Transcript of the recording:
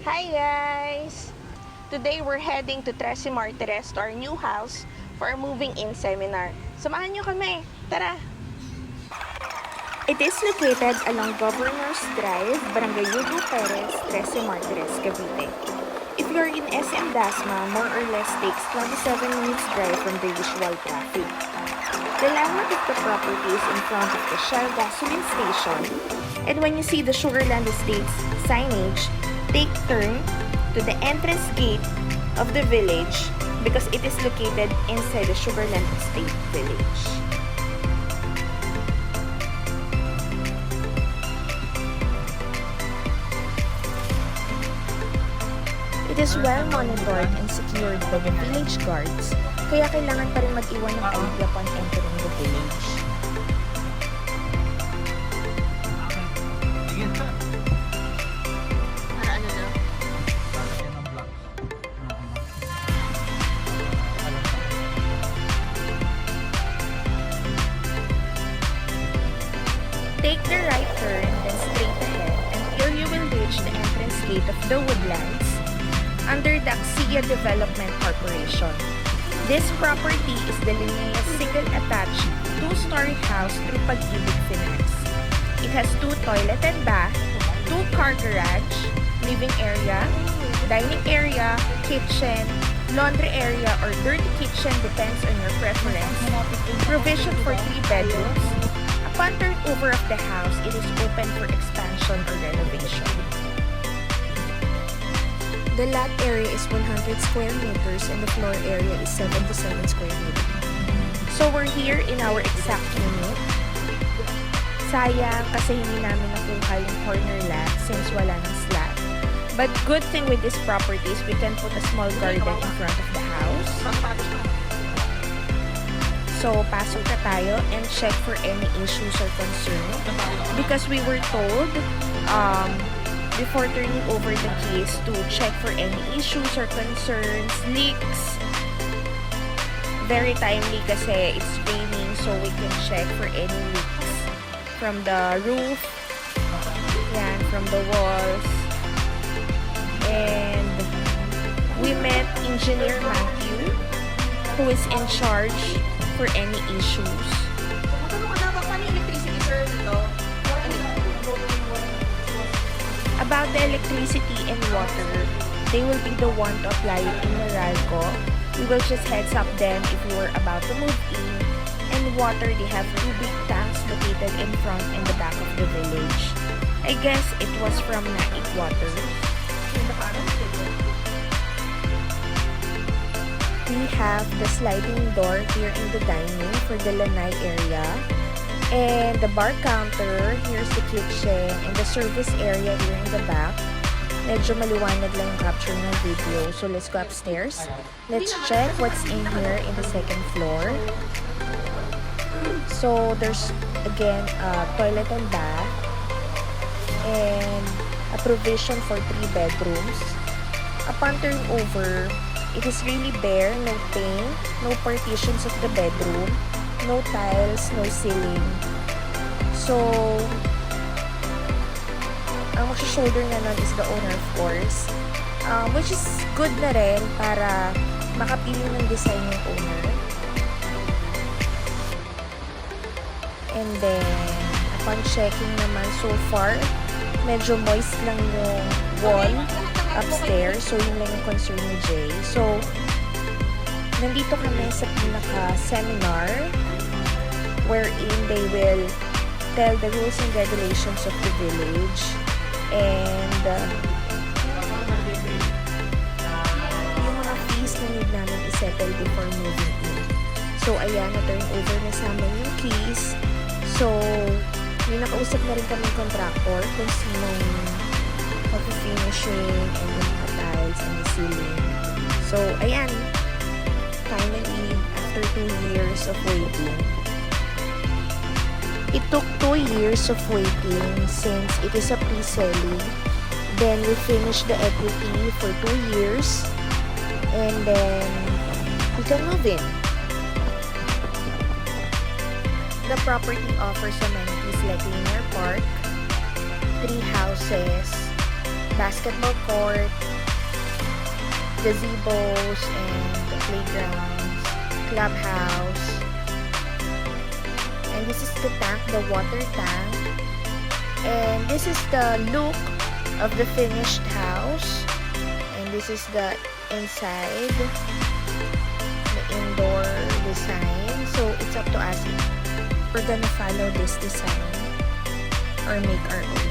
Hi guys! Today we're heading to Tres Martires to our new house for our moving in seminar. Samahan nyo kami! Tara! It is located along Governor's Drive, Barangay Hugo Perez, Tres Martires, Cavite. If you're in SM Dasma, more or less takes 27 minutes drive from the usual traffic. The landmark of the property is in front of the Shell gasoline station, and when you see the Sugarland Estates signage, take turn to the entrance gate of the village because it is located inside the Sugarland Estate village. It is well monitored and secured by the village guards, kaya kailangan pa rin mag-iwan ng ID upon entering the village. Take the right turn, then straight ahead, and here you will reach the entrance gate of the Woodlands under the Axia Development Corporation. This property is the Linnaeus single-attached, two-story house through Pag-ibig Finance. It has 2 toilet and bath, 2-car garage, living area, dining area, kitchen, laundry area, or dirty kitchen depends on your preference. Provision for 3 bedrooms. Upon turnover of the house, it is open for expansion or renovation. The lot area is 100 square meters and the floor area is 77 square meters. So we're here in our exact unit. Sayang kasi hindi namin nakuha yung corner lot since wala ng slab. But good thing with this property is we can put a small garden in front of the house. So, pasok na tayo and check for any issues or concern. Because we were told before turning over the keys to check for any issues or concerns, leaks. Very timely kasi it's raining, so we can check for any leaks from the roof, yan, from the walls. And we met Engineer Matthew, who is in charge for any issues. About the electricity and water, they will be the one to apply it in Meralco. We will just heads up them if we were about to move in. And water, they have 2 big tanks located in front and the back of the village. I guess it was from Naik Water. We have the sliding door here in the dining for the lanai area. And the bar counter, here's the kitchen, and the service area here in the back. Medyo maliwanag lang yung capture ng video. So let's go upstairs. Let's check what's in here in the second floor. So there's again a toilet and bath. And a provision for 3 bedrooms. Upon turnover, it is really bare, no paint, no partitions of the bedroom, no tiles, no ceiling. So, ang mag-shoulder na nun is the owner, of course. Which is good na rin para makapili ng design yung owner. And then, upon checking naman so far, medyo moist lang yung wall upstairs. So, yun lang yung concern ni Jay. So, nandito kami sa pinaka-seminar wherein they will tell the rules and regulations of the village. And yung mga fees na need namin isettle before moving in. So, ayan, na-turn over na sa amin yung keys. So, may nakausap na rin kami contractor kung sinong mag-finishing and yung mga tiles and the ceiling. So, ayan. Finally, after 2 years of waiting. It took 2 years of waiting since it is a pre-selling. Then, we finished the equity for 2 years. And then, we can move in. The property offers amenities like linear park, 3 houses, basketball court, gazebos and playgrounds, clubhouse. And this is the tank, the water tank. And this is the look of the finished house. And this is the inside, the indoor design. So it's up to us if we're gonna follow this design or make our own.